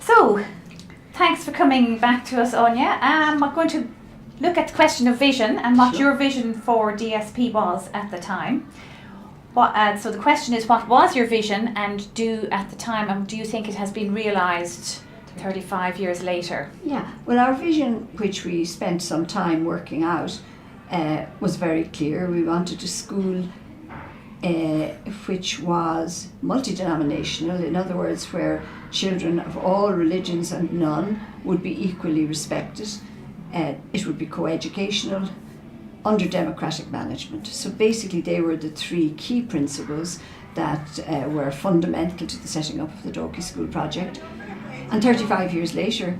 So, thanks for coming back to us, Anya. I'm going to look at the question of vision and what your vision for DSP was at the time. So the question is, what was your vision and do you think it has been realised 35 years later? Yeah, well, our vision, which we spent some time working out, was very clear. We wanted a school which was multi-denominational, in other words, where children of all religions and none would be equally respected. It would be co-educational, under democratic management. So basically they were the three key principles that were fundamental to the setting up of the Dalkey School project. And 35 years later,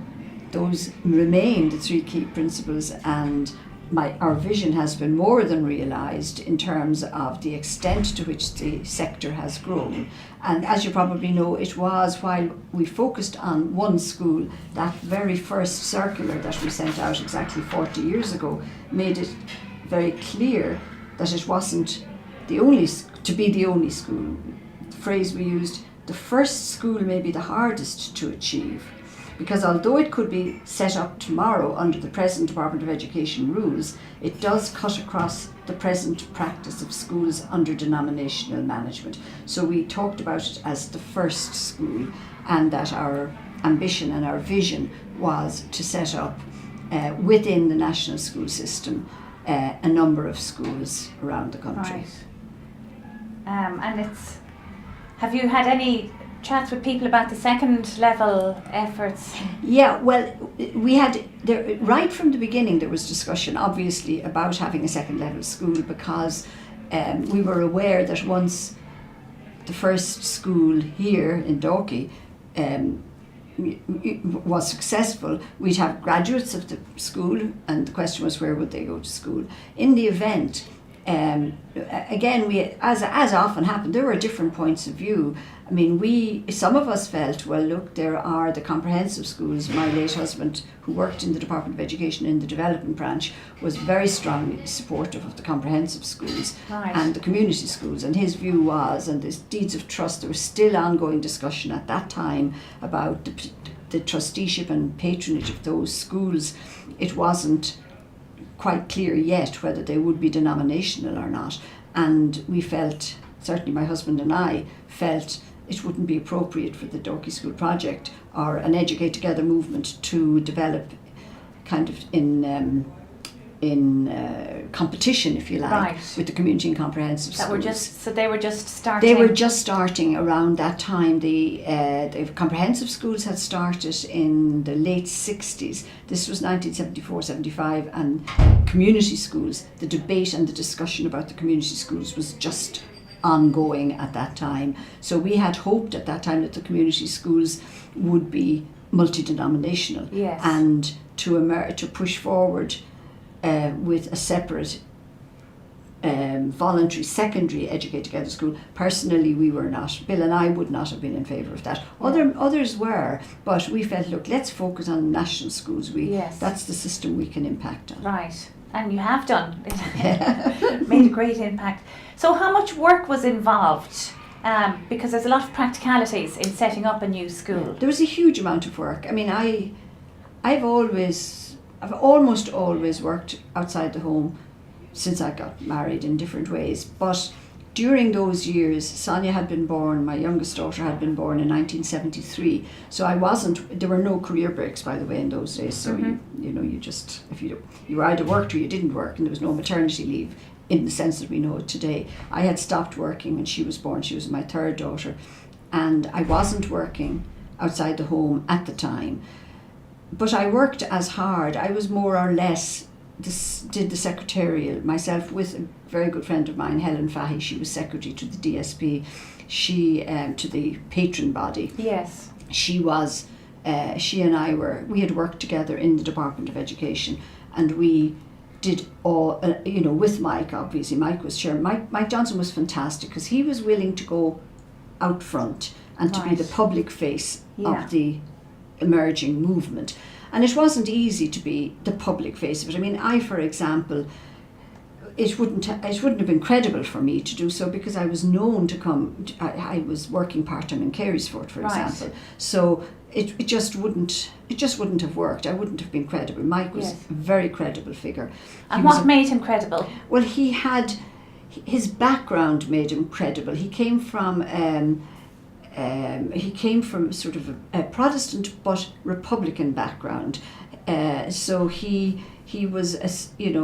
those remain the three key principles, and our vision has been more than realised in terms of the extent to which the sector has grown. And as you probably know, it was while we focused on one school, that very first circular that we sent out exactly 40 years ago made it very clear that it wasn't the only school. The phrase we used, the first school may be the hardest to achieve, because although it could be set up tomorrow under the present Department of Education rules, it does cut across the present practice of schools under denominational management. So we talked about it as the first school, and that our ambition and our vision was to set up within the national school system a number of schools around the country. Right. Have you had any chats with people about the second level efforts? Yeah, well, we had, right from the beginning there was discussion obviously about having a second level school, because we were aware that once the first school here in Dalkey was successful, we'd have graduates of the school, and the question was, where would they go to school? In the event, again, we, as often happened, there were different points of view. I mean, some of us felt, well, look, there are the comprehensive schools. My late husband, who worked in the Department of Education in the development branch, was very strongly supportive of the comprehensive schools. Right. And the community schools. And his view was, and the deeds of trust, there was still ongoing discussion at that time about the trusteeship and patronage of those schools. It wasn't quite clear yet whether they would be denominational or not. And we felt, certainly my husband and I felt, it wouldn't be appropriate for the Dalkey School project or an Educate Together movement to develop kind of in competition, if you like, right, with the community and comprehensive schools. So they were just starting? They were just starting around that time. The comprehensive schools had started in the late 60s. This was 1974-75, and community schools, the debate and the discussion about the community schools was just ongoing at that time. So we had hoped at that time that the community schools would be multi-denominational. Yes. And to push forward with a separate voluntary secondary Educate Together school. Personally, we were not. Bill and I would not have been in favour of that. Others were, but we felt, look, let's focus on national schools. Yes. That's the system we can impact on. Right, and you have done. It made a great impact. So how much work was involved? Because there's a lot of practicalities in setting up a new school. There was a huge amount of work. I mean, I've almost always worked outside the home since I got married in different ways. But during those years, Sonia had been born, my youngest daughter had been born in 1973. So there were no career breaks, by the way, in those days. So you either worked or you didn't work, and there was no maternity leave in the sense that we know it today. I had stopped working when she was born. She was my third daughter. And I wasn't working outside the home at the time. But I worked as hard. I was more or less, did the secretarial myself with a very good friend of mine, Helen Fahy. She was secretary to the DSP, to the patron body. Yes. She and we had worked together in the Department of Education, and we did all, with Mike, obviously. Mike was chair. Mike Johnson was fantastic because he was willing to go out front and to be the public face of the emerging movement. And it wasn't easy to be the public face of it. I mean, for example, it wouldn't have been credible for me to do so because I was known to come. I was working part-time in Carysford, for example. So it just wouldn't have worked. I wouldn't have been credible. Mike was a very credible figure. And what made him credible? Well, his background made him credible. He came from sort of a Protestant but Republican background. So he was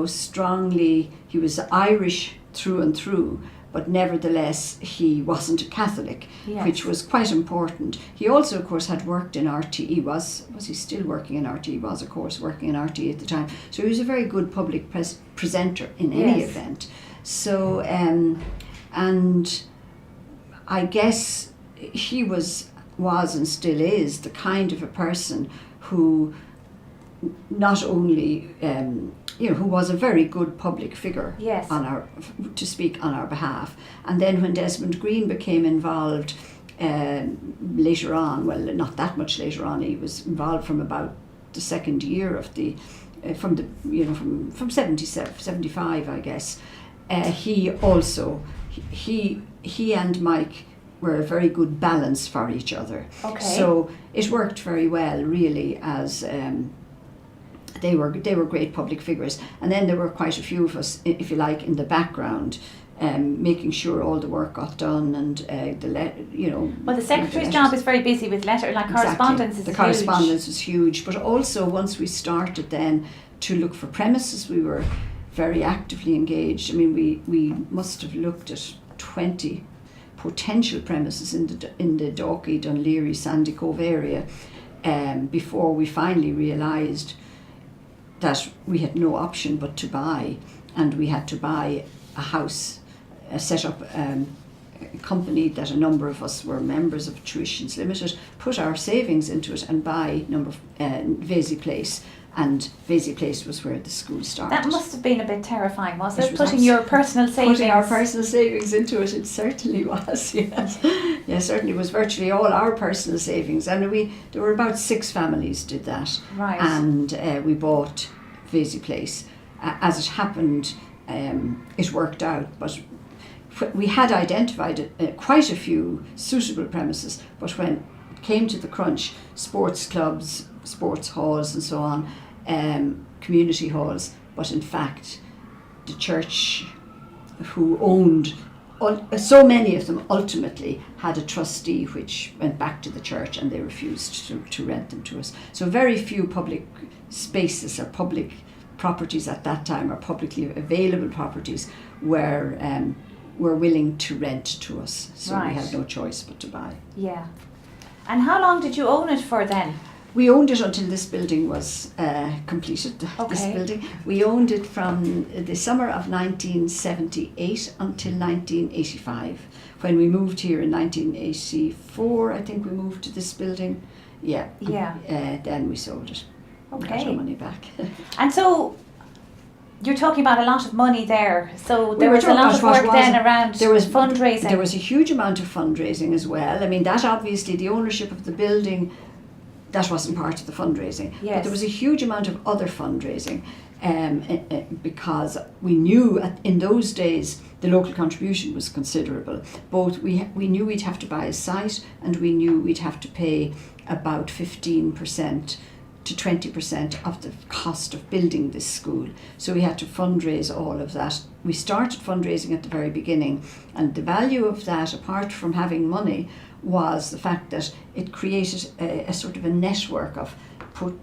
strongly, he was Irish through and through, but nevertheless he wasn't a Catholic, which was quite important. He also, of course, had worked in RTE. Was he still working in RTE? He was, of course, working in RTE at the time. So he was a very good public presenter in any event. So, and I guess he was and still is the kind of a person who not only who was a very good public figure to speak on our behalf, and then when Desmond Green became involved later on, well, not that much later on, he was involved from about the second year of from 75, I guess. He and Mike were a very good balance for each other. Okay. So it worked very well, really, as they were great public figures. And then there were quite a few of us, if you like, in the background, making sure all the work got done and Well, the secretary's job is very busy with correspondence. Exactly. The correspondence was huge, but also once we started then to look for premises, we were very actively engaged. I mean, we must have looked at 20 potential premises in the Dalkey, Dunleary, Sandy Cove area before we finally realised that we had no option but to buy, and we had to buy a house, set up a company that a number of us were members of, Tuitions Limited, put our savings into it and buy Vesey Place. And Vesey Place was where the school started. That must have been a bit terrifying, was it? Putting your personal savings... Putting our personal savings into it, it certainly was, yes. Yes, certainly was virtually all our personal savings. And there were about 6 families did that. Right. And we bought Vesey Place. As it happened, it worked out, but we had identified quite a few suitable premises, but when it came to the crunch, sports clubs, sports halls and so on, community halls, but in fact the church, who owned so many of them, ultimately had a trustee which went back to the church, and they refused to rent them to us. So very few public spaces or public properties at that time, or publicly available properties, were willing to rent to us. So we had no choice but to buy. Yeah. And how long did you own it for then? We owned it until this building was completed. Okay. This building. We owned it from the summer of 1978 until 1985. When we moved here in 1984, I think we moved to this building. Yeah. Yeah. Then we sold it. Okay. Got our money back. And so you're talking about a lot of money there. So there was a lot of work then around fundraising. There was a huge amount of fundraising as well. I mean, that obviously, the ownership of the building, that wasn't part of the fundraising. Yes. But there was a huge amount of other fundraising because we knew in those days the local contribution was considerable. Both we knew we'd have to buy a site, and we knew we'd have to pay about 15% to 20% of the cost of building this school. So we had to fundraise all of that. We started fundraising at the very beginning, and the value of that, apart from having money, was the fact that it created a sort of a network of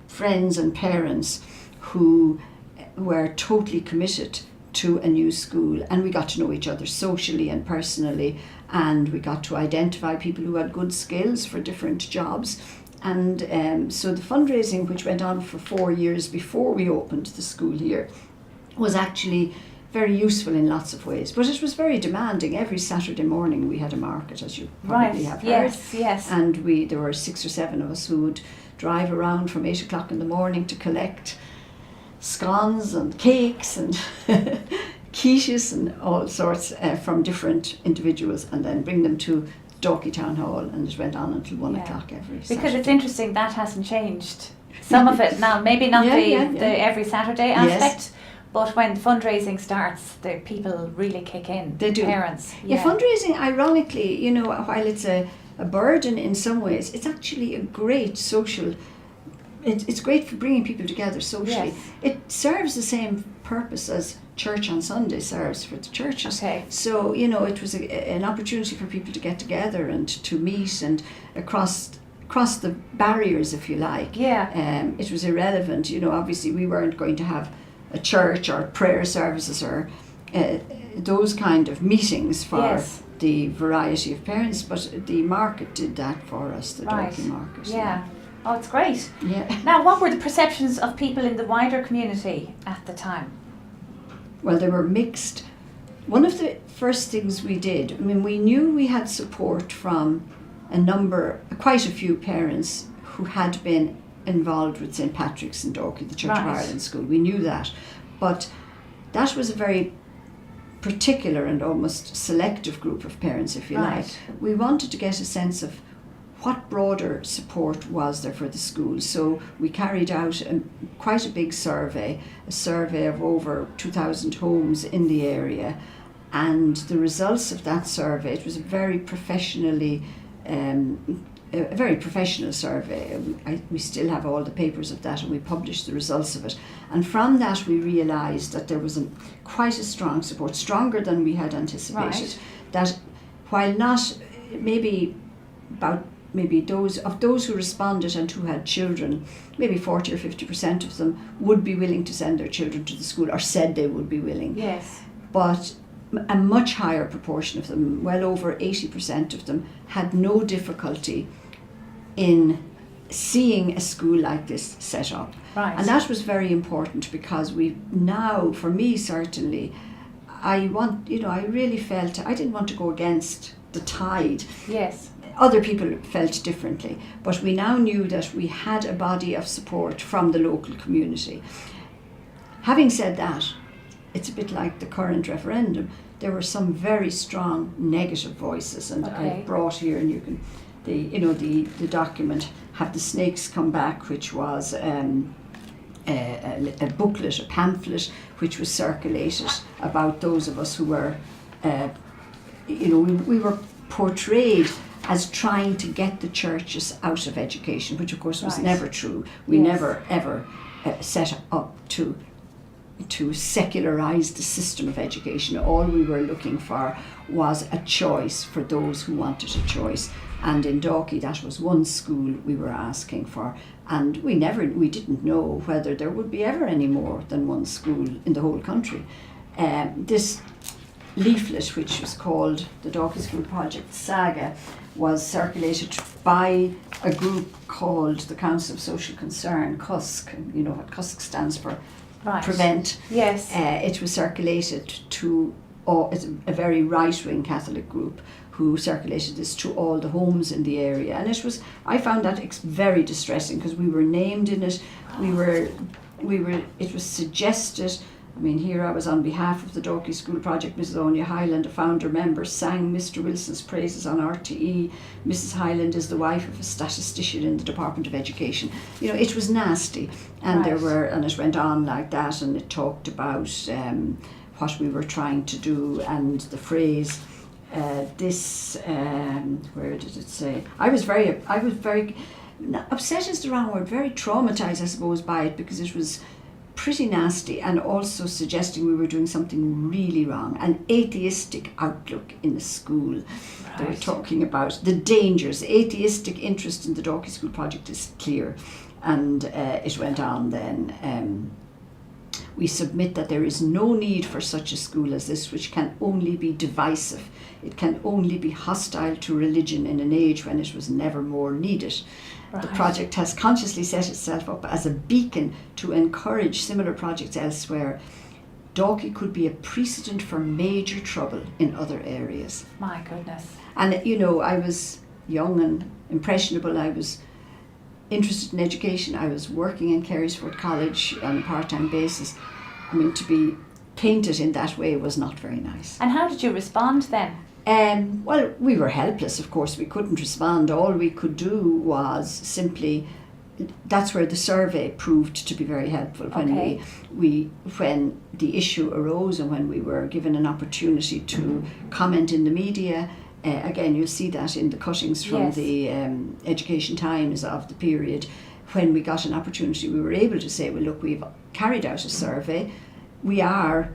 friends and parents who were totally committed to a new school, and we got to know each other socially and personally, and we got to identify people who had good skills for different jobs. And so the fundraising, which went on for 4 years before we opened the school here, was actually very useful in lots of ways, but it was very demanding. Every Saturday morning we had a market, as you probably have heard. Yes. And there were 6 or 7 of us who would drive around from 8 o'clock in the morning to collect scones and cakes and quiches and all sorts from different individuals, and then bring them to Dalkey Town Hall, and it went on until 1 o'clock every Saturday. Because it's interesting, that hasn't changed. Some of it now, maybe not the every Saturday aspect, But when fundraising starts, the people really kick in. They do. Parents. Yeah, fundraising, ironically, you know, while it's a burden in some ways, it's actually a great social. It's great for bringing people together socially. Yes. It serves the same purpose as church on Sunday serves for the churches. Okay. So, you know, it was an opportunity for people to get together and to meet and across the barriers, if you like. Yeah. It was irrelevant. You know, obviously we weren't going to have a church or prayer services or those kind of meetings for Yes. the variety of parents, but the market did that for us, the Right. Dalkey market. Yeah. Oh, it's great. Yeah. Now, what were the perceptions of people in the wider community at the time? Well, they were mixed. One of the first things we did, I mean, we knew we had support from quite a few parents who had been involved with St. Patrick's in Dalkey, the Church of Right. Ireland school. We knew that. But that was a very particular and almost selective group of parents, if you Right. like. We wanted to get a sense of what broader support was there for the school. So we carried out quite a big survey, a survey of over 2,000 homes in the area. And the results of that survey, it was a very professionally, a very professional survey. We still have all the papers of that and we published the results of it. And from that we realised that there was quite a strong support, stronger than we had anticipated. Right. That while not maybe those who responded and who had children, maybe 40 or 50% of them would be willing to send their children to the school or said they would be willing. Yes. But a much higher proportion of them, well over 80% of them, had no difficulty in seeing a school like this set up. Right. And that was very important because we now, for me certainly, I really felt, I didn't want to go against the tide. Yes. Other people felt differently, but we now knew that we had a body of support from the local community. Having said that, it's a bit like the current referendum. There were some very strong negative voices, and Okay. I brought here, and you can, the document Have the Snakes Come Back, which was a booklet, a pamphlet, which was circulated about those of us who were, we were portrayed as trying to get the churches out of education, which of course was Right. never true. We Yes. never ever set up to secularize the system of education. All we were looking for was a choice for those who wanted a choice. And in Dalkey, that was one school we were asking for. And we didn't know whether there would be ever any more than one school in the whole country. This leaflet, which was called the Dalkey School Project Saga, was circulated by a group called the Council of Social Concern, CUSC. You know what CUSC stands for? Right. Prevent. Yes. It was circulated to it's a very right-wing Catholic group who circulated this to all the homes in the area, and I found that very distressing because we were named in it. It was suggested. I mean, here I was on behalf of the Dalkey School Project. Mrs. Anya Hyland, a founder member, sang Mr. Wilson's praises on RTE. Mrs. Hyland is the wife of a statistician in the Department of Education. You know, it was nasty, and Right. and it went on like that, and it talked about what we were trying to do, and the phrase. Where did it say? I was very upset is the wrong word. Very traumatized, I suppose, by it because it was pretty nasty and also suggesting we were doing something really wrong. An atheistic outlook in the school. Right. They were talking about the dangers. Atheistic interest in the Dalkey School Project is clear. And it went on then. We submit that there is no need for such a school as this, which can only be divisive. It can only be hostile to religion in an age when it was never more needed. Right. The project has consciously set itself up as a beacon to encourage similar projects elsewhere. Dalkey could be a precedent for major trouble in other areas. My goodness. And you know, I was young and impressionable. I was interested in education. I was working in Carysford College on a part-time basis. I mean, to be painted in that way was not very nice. And how did you respond then? Well, we were helpless, of course. We couldn't respond. All we could do was simply that's where the survey proved to be very helpful when when the issue arose and when we were given an opportunity to comment in the media. Again, you'll see that in the cuttings from the Education Times of the period. When we got an opportunity, we were able to say, well, look, we've carried out a survey. We have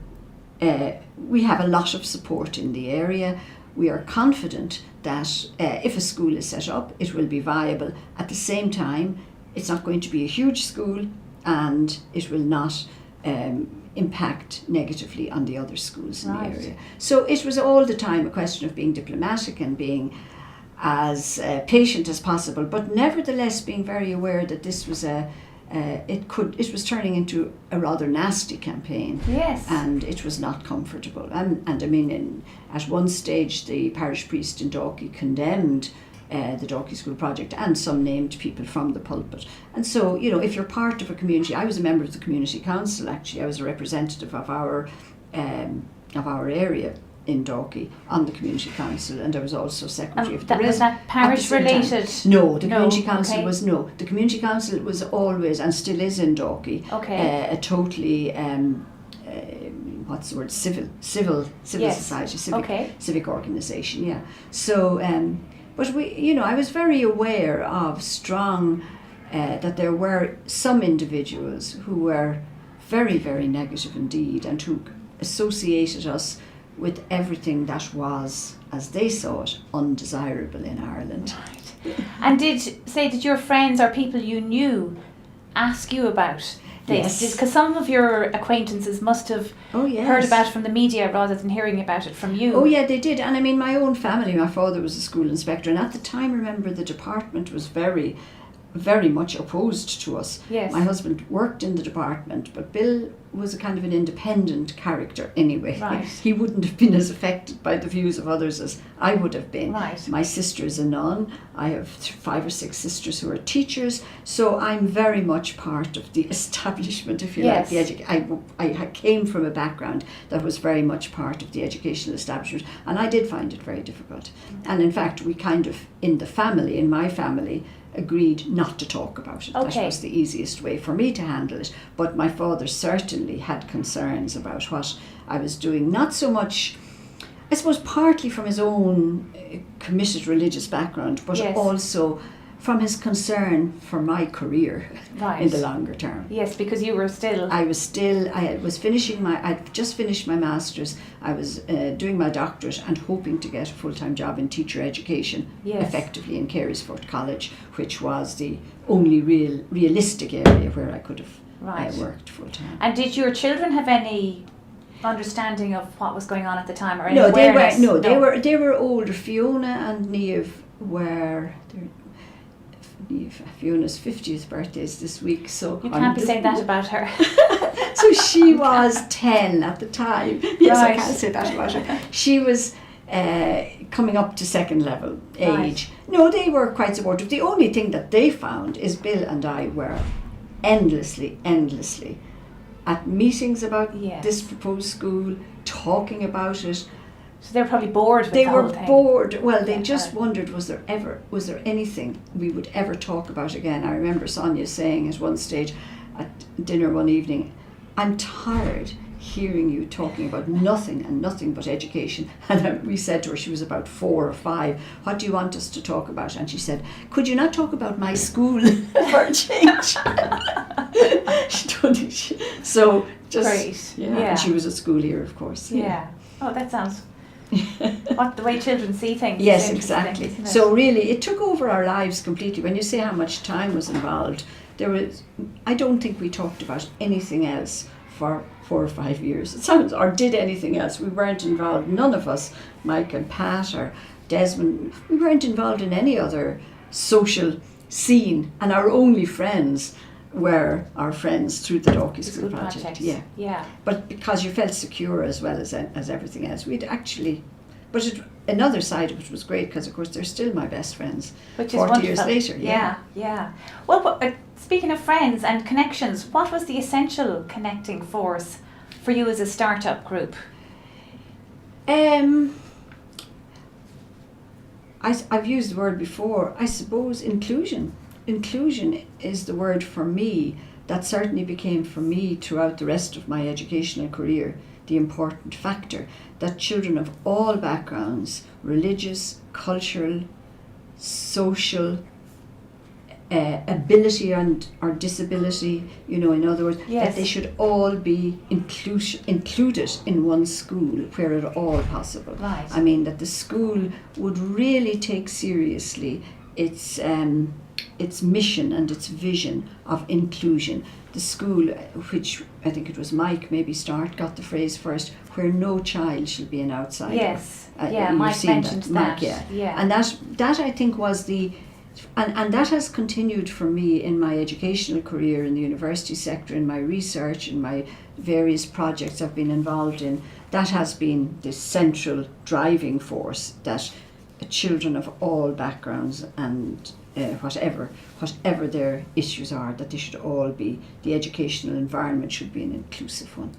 a lot of support in the area. We are confident that if a school is set up, it will be viable. At the same time, it's not going to be a huge school, and it will not impact negatively on the other schools in the area. So it was all the time a question of being diplomatic and being as patient as possible, but nevertheless being very aware that this was it was turning into a rather nasty campaign. Yes. And it was not comfortable. And I mean, at one stage, the parish priest in Dalkey condemned the Dalkey School project and some named people from the pulpit. And so, you know, if you're part of a community, I was a member of the community council. Actually, I was a representative of our area in Dalkey on the community council, and I was also secretary of the was that parish related? No, the community council was the community council was always and still is in Dalkey a totally what's the word, civil society, civic organisation. Yeah. So but we, you know, I was very aware of strong that there were some individuals who were very, very negative indeed, and who associated us with everything that was, as they saw it, undesirable in Ireland. Right. And did your friends or people you knew ask you about this? Yes. Because some of your acquaintances must have heard about it from the media rather than hearing about it from you. Oh yeah, they did. And I mean, my own family, my father was a school inspector, and at the time, remember, the department was very, very much opposed to us. Yes. My husband worked in the department, but Bill was a kind of an independent character anyway. Right. He wouldn't have been as affected by the views of others as I would have been. Right. My sister is a nun. I have 5 or 6 sisters who are teachers, so I'm very much part of the establishment, if you like. I came from a background that was very much part of the educational establishment, and I did find it very difficult. And in fact, we kind of, in my family, agreed not to talk about it. That was the easiest way for me to handle it. But my father certainly had concerns about what I was doing, not so much, I suppose, partly from his own committed religious background, but also from his concern for my career in the longer term. Yes, because you were still... I'd just finished my master's, I was doing my doctorate and hoping to get a full-time job in teacher education, effectively in Carysfort College, which was the only realistic area where I could have worked full-time. And did your children have any understanding of what was going on at the time, or any awareness? They were older. Fiona and Niamh were... Fiona's 50th birthday is this week, so you can't be saying that about her. So she was 10 at the time. Yes, I can't say that about her. She was coming up to second level age. No, they were quite supportive. The only thing that they found is Bill and I were endlessly at meetings about this proposed school, talking about it. So they were probably bored with the whole thing. They were bored. Well, they just wondered, was there anything we would ever talk about again? I remember Sonia saying at one stage at dinner one evening, I'm tired hearing you talking about nothing but education. And we said to her, she was about 4 or 5, what do you want us to talk about? And she said, could you not talk about my school for a change? So just, great. And she was a school year, of course. Yeah. Oh, that sounds... what the way children see things. Yes, exactly. So really, it took over our lives completely. When you say how much time was involved, I don't think we talked about anything else for 4 or 5 years. It sounds, or did anything else. We weren't involved, none of us, Mike and Pat or Desmond, we weren't involved in any other social scene, and our only friends were our friends through the Dalkey School project. Yeah. But because you felt secure as well as everything else, we'd actually... But another side of it was great, because of course they're still my best friends. Which is 40 wonderful. years later. Yeah. Well, speaking of friends and connections, what was the essential connecting force for you as a startup group? I've used the word before, I suppose inclusion. inclusion is the word for me that certainly became for me throughout the rest of my educational career the important factor, that children of all backgrounds, religious, cultural, social, ability and or disability, in other words, Yes. that they should all be included in one school where at all possible. Right. I mean, that the school would really take seriously its mission and its vision of inclusion. The school, which I think it was Mike maybe got the phrase first, where no child shall be an outsider. Yes. You've Mike seen mentioned that. Mike, Yeah. And that I think was and that has continued for me in my educational career in the university sector, in my research, in my various projects I've been involved in. That has been the central driving force, that children of all backgrounds and whatever their issues are, that they should all be, the educational environment should be an inclusive one.